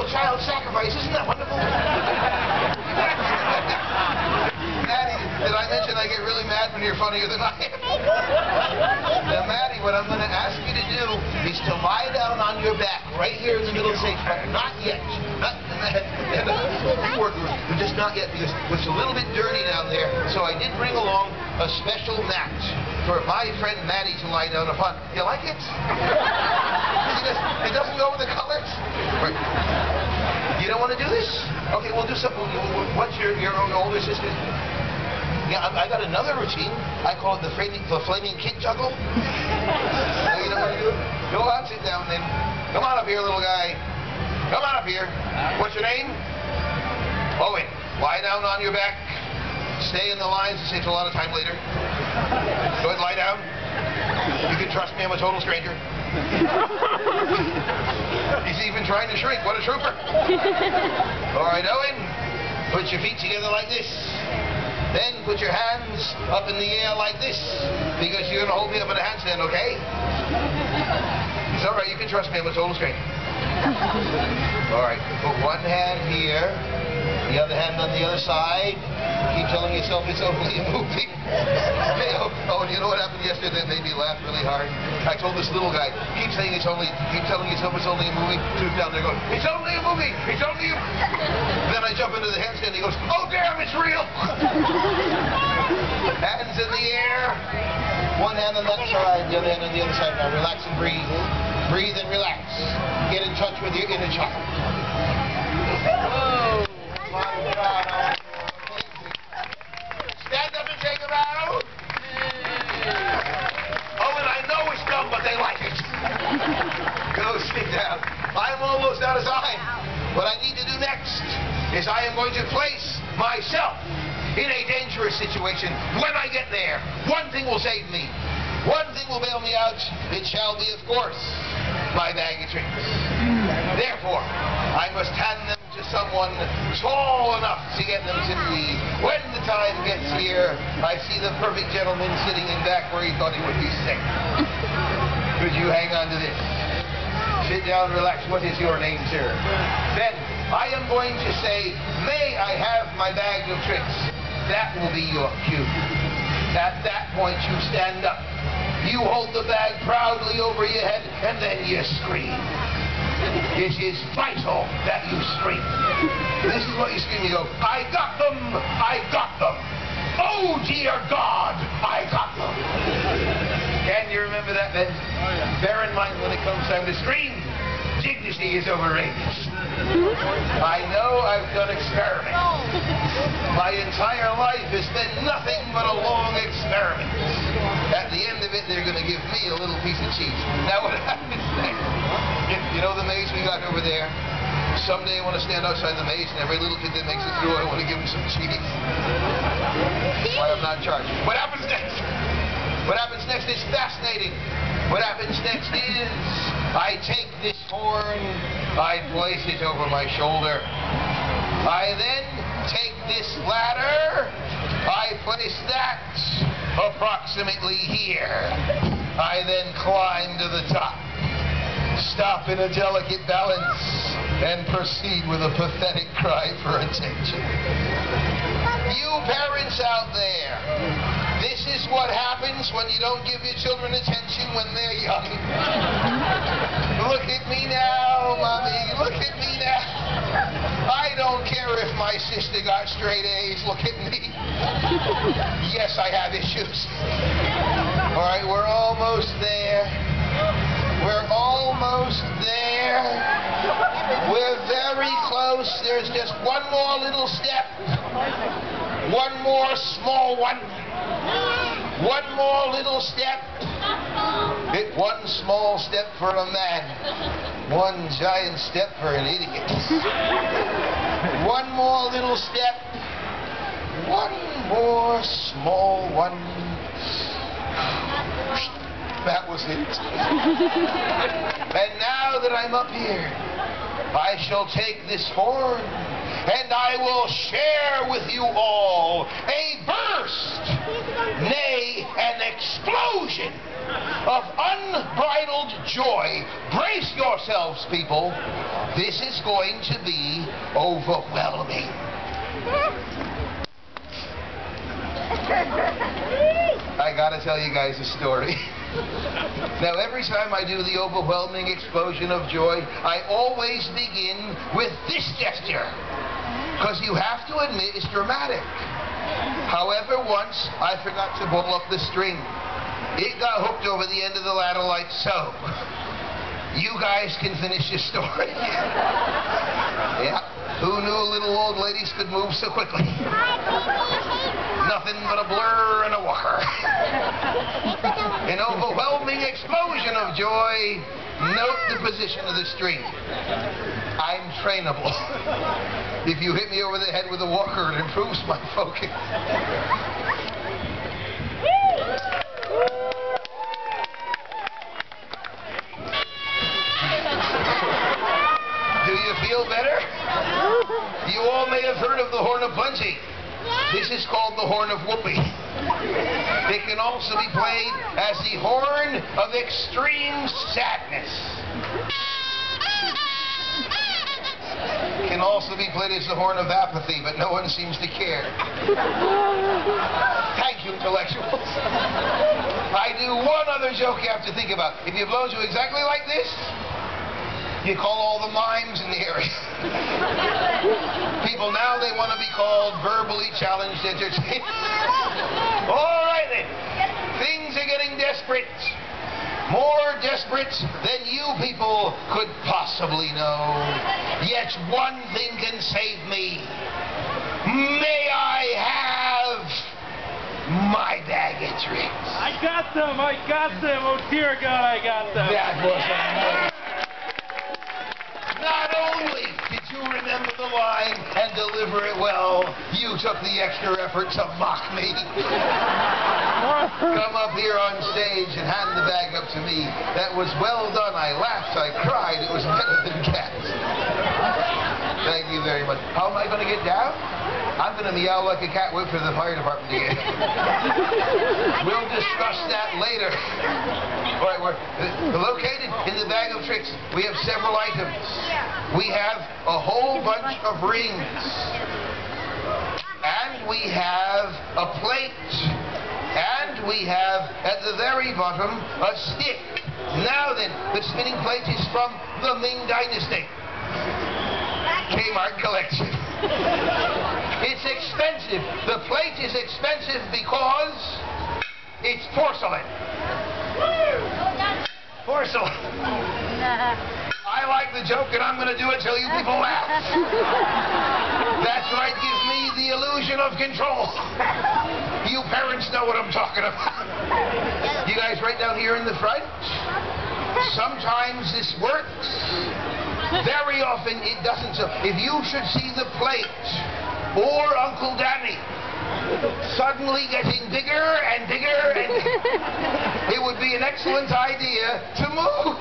child sacrifice. Isn't that wonderful? Maddie, did I mention I get really mad when you're funnier than I am? Now, Maddie, what I'm going to ask you to do is to lie down on your back right here in the middle of the stage. Not yet. We're just not yet, because it's a little bit dirty down there. So I did bring along a special mat for my friend Maddie to lie down upon. You like it? It doesn't go with the colors? Right. You don't want to do this? Okay, we'll do something. What's your own older sister? Yeah, I got another routine. I call it the flaming kid juggle. You know what to do? Go out, sit down, then. Come on up here, little guy. Come on up here. What's your name? Owen. Lie down on your back. Stay in the lines. It saves a lot of time later. Go ahead, lie down. You can trust me, I'm a total stranger. He's even trying to shrink. What a trooper. All right, Owen. Put your feet together like this. Then put your hands up in the air like this, because you're going to hold me up in a handstand, okay? It's all right. You can trust me. I'm a total stranger. All right. Put one hand here, the other hand on the other side. Keep telling yourself it's only a movie. Hey, oh, and you know what happened yesterday that made me laugh really hard? I told this little guy, keep telling yourself it's only a movie. Who's down there going, it's only a movie. It's only a movie. Then I jump into the handstand and he goes, oh damn, it's real. Hands in the air. One hand on that side, the other hand on the other side. Now relax and breathe. Breathe and relax. Get in touch with your inner child. Oh, my God. Stand up and take a bow. Oh, and I know it's dumb, but they like it. Go sit down. I'm almost out of time. What I need to do next is I am going to place myself in a dangerous situation. When I get there, one thing will save me. One thing will bail me out. It shall be, of course, my bag of tricks. Therefore, I must hand them to someone tall enough to get them to me. When the time gets here, I see the perfect gentleman sitting in back where he thought he would be safe. Could you hang on to this? Sit down, relax. What is your name, sir? Then I am going to say, may I have my bag of tricks? That will be your cue. At that point, you stand up. You hold the bag proudly over your head, and then you scream. It is vital that you scream. This is what you scream. You go, I got them! I got them! Oh, dear God, I got them! Can you remember that, then? Oh, yeah. Bear in mind when it comes time to scream, dignity is overrated. I know I've done experiments. My entire life has been nothing but a long experiment. At the end of it, they're going to give me a little piece of cheese. Now what happens next? You know the maze we got over there? Someday I want to stand outside the maze, and every little kid that makes it through, I want to give him some cheese. Why I'm not charged. What happens next? What happens next is fascinating. What happens next is I take this horn, I place it over my shoulder. I then take this ladder, I place that approximately here. I then climb to the top, stop in a delicate balance, and proceed with a pathetic cry for attention. You parents out there, this is what happens when you don't give your children attention when they're young. Look at me now, Mommy. Look at me now. I don't care if my sister got straight A's. Look at me. Yes, I have issues. All right, we're almost there. We're almost there. We're very close. There's just one more little step. One more small one. One more little step. One small step for a man. One giant step for an idiot. One more little step. One more small one. That was it. And now that I'm up here, I shall take this horn and I will share with you all a burst, nay, an explosion of unbridled joy. Brace yourselves, people. This is going to be overwhelming. I gotta tell you guys a story. Now, every time I do the overwhelming explosion of joy, I always begin with this gesture. Because you have to admit it's dramatic. However, once I forgot to pull up the string. It got hooked over the end of the ladder like so. You guys can finish your story. Yeah. Who knew little old ladies could move so quickly? Nothing but a blur and a walker. An overwhelming explosion of joy. Note the position of the string. I'm trainable. If you hit me over the head with a walker, it improves my focus. Do you feel better? You all may have heard of the horn of plenty. This is called the horn of whoopee. It can also be played as the horn of extreme sadness. It can also be played as the horn of apathy, but no one seems to care. Thank you, intellectuals. I do one other joke you have to think about. If you blow to exactly like this, you call all the mimes in the area. People now, they want to be called verbally challenged entertainers. All right then. Things are getting desperate. More desperate than you people could possibly know. Yet one thing can save me. May I have my bag of tricks? I got them. Oh dear God, I got them. That was amazing. Not only did you remember the line and deliver it well, you took the extra effort to mock me. Come up here on stage and hand the bag up to me. That was well done. I laughed, I cried. It was better than cats. Thank you very much. How am I going to get down? I'm going to meow like a cat, wait for the fire department to get. We'll discuss that later. All right, we're located in the bag of tricks. We have several items. We have a whole bunch of rings. And we have a plate. And we have, at the very bottom, a stick. Now then, the spinning plate is from the Ming Dynasty. Kmart collection. It's expensive. The plate is expensive because it's porcelain. Porcelain. I like the joke and I'm going to do it till you people laugh. That's right, gives me the illusion of control. You parents know what I'm talking about. You guys right down here in the front? Sometimes this works. Very often it doesn't. So if you should see the plate or Uncle Danny suddenly getting bigger and bigger, and it would be an excellent idea to move.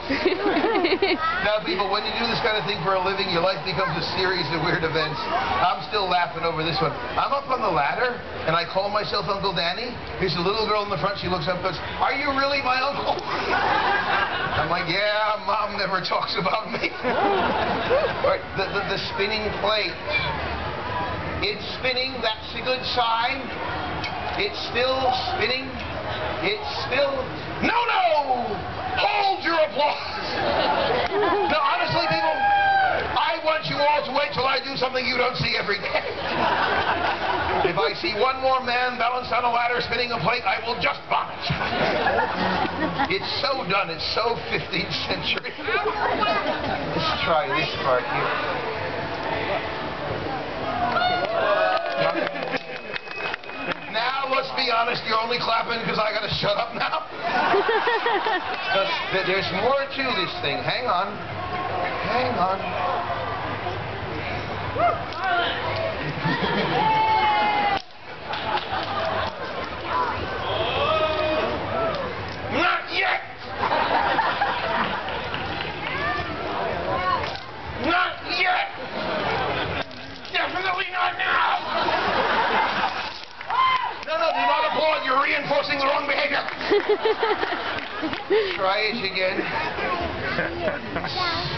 Now, people, when you do this kind of thing for a living, your life becomes a series of weird events. I'm still laughing over this one. I'm up on the ladder, and I call myself Uncle Danny. There's a little girl in the front. She looks up and goes, "Are you really my uncle?" I'm like, "Yeah, Mom never talks about me." Right, the spinning plate. It's spinning, that's a good sign. It's still spinning. It's still... No! Hold your applause! No, honestly, people, I want you all to wait till I do something you don't see every day. If I see one more man balanced on a ladder spinning a plate, I will just vomit. It's so done. It's so 15th century. Let's try this part here. Now, let's be honest, you're only clapping because I got to shut up now. There's more to this thing. Hang on. Hang on. Not yet! Not yet! Definitely not now! No, do not applaud. You're reinforcing the wrong behavior. Try it again.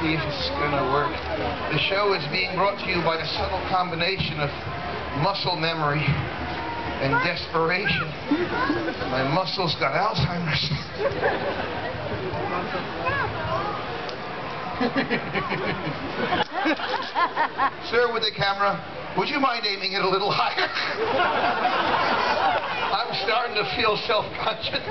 See if it's gonna work. The show is being brought to you by the subtle combination of muscle memory and desperation. My muscles got Alzheimer's. Sir, with the camera, would you mind aiming it a little higher? I'm starting to feel self-conscious.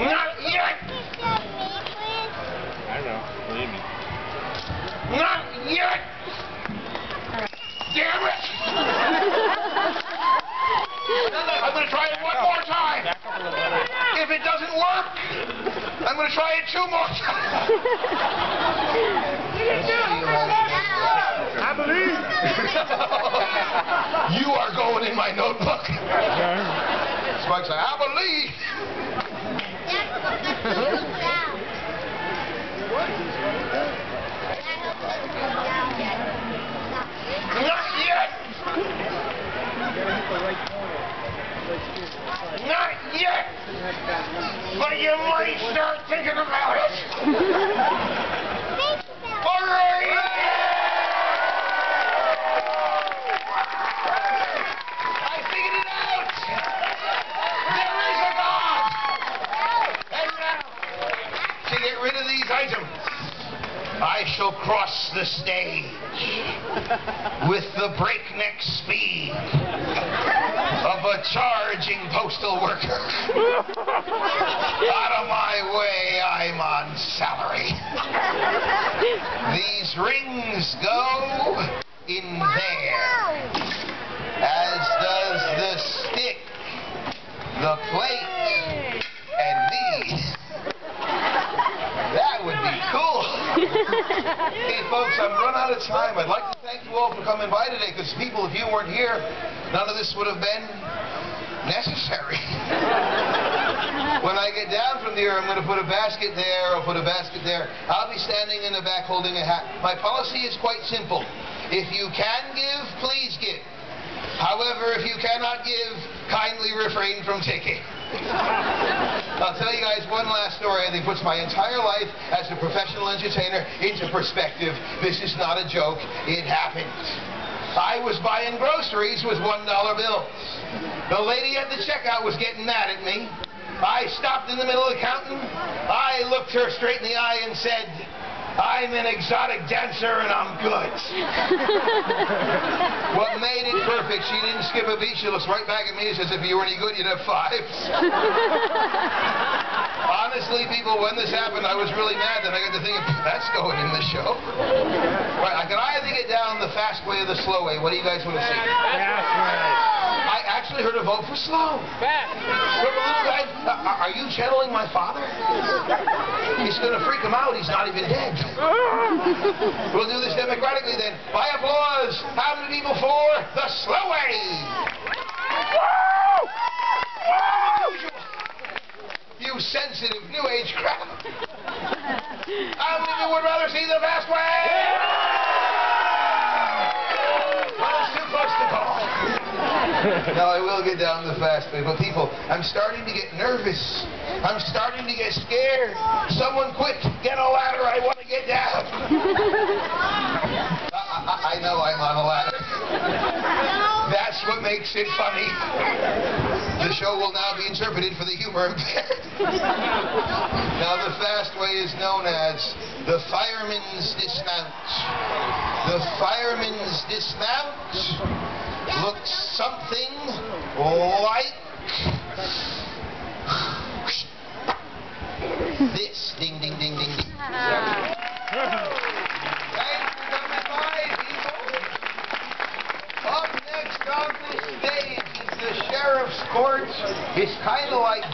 Not yet! I know, believe me. Not yet! Damn it! I'm going to try it one more time. If it doesn't work, I'm going to try it 2 more times. I believe. You are going in my notebook. Spike's like, I believe. Not yet. Not yet. But you might start thinking about it. All right. I figured it out. There is a God. And now, to get rid of these items, I shall cross the stage with the breakneck speed of a charging postal worker. Out of my way, I'm on salary. These rings go in there, as does the stick, the plate, and these. That would be cool. Hey folks, I'm run out of time. I'd like to thank you all for coming by today, because people, if you weren't here, none of this would have been necessary. When I get down from here, I'm going to put a basket there, or put a basket there. I'll be standing in the back holding a hat. My policy is quite simple. If you can give, please give. However, if you cannot give, kindly refrain from taking. I'll tell you guys one last story I think puts my entire life as a professional entertainer into perspective. This is not a joke. It happened. I was buying groceries with $1 bills. The lady at the checkout was getting mad at me. I stopped in the middle of counting. I looked her straight in the eye and said, I'm an exotic dancer and I'm good. What made it perfect, she didn't skip a beat. She looks right back at me and says, if you were any good, you'd have 5s. Honestly, people, when this happened, I was really mad. Then I got to thinking, that's going in the show. Right, I can either get down the fast way or the slow way. What do you guys want to see? I actually heard a vote for slow. From a little guy, are you channeling my father? He's going to freak him out. He's not even dead. We'll do this democratically then. By applause, how many people for the slow way? You sensitive New Age crowd. How many of you would rather see the fast way? Well, it's too close to call. No, I will get down the fast way, but people, I'm starting to get nervous. I'm starting to get scared. Someone quick, get a ladder, I want to get down. I know I'm on a ladder. That's what makes it funny. The show will now be interpreted for the humor impaired. Now the fast way is known as the fireman's dismount. The fireman's dismount looks something like this. Ding, ding, ding, ding, ding. Thanks for coming by, people. Up next on the stage is the sheriff's court. It's kind of like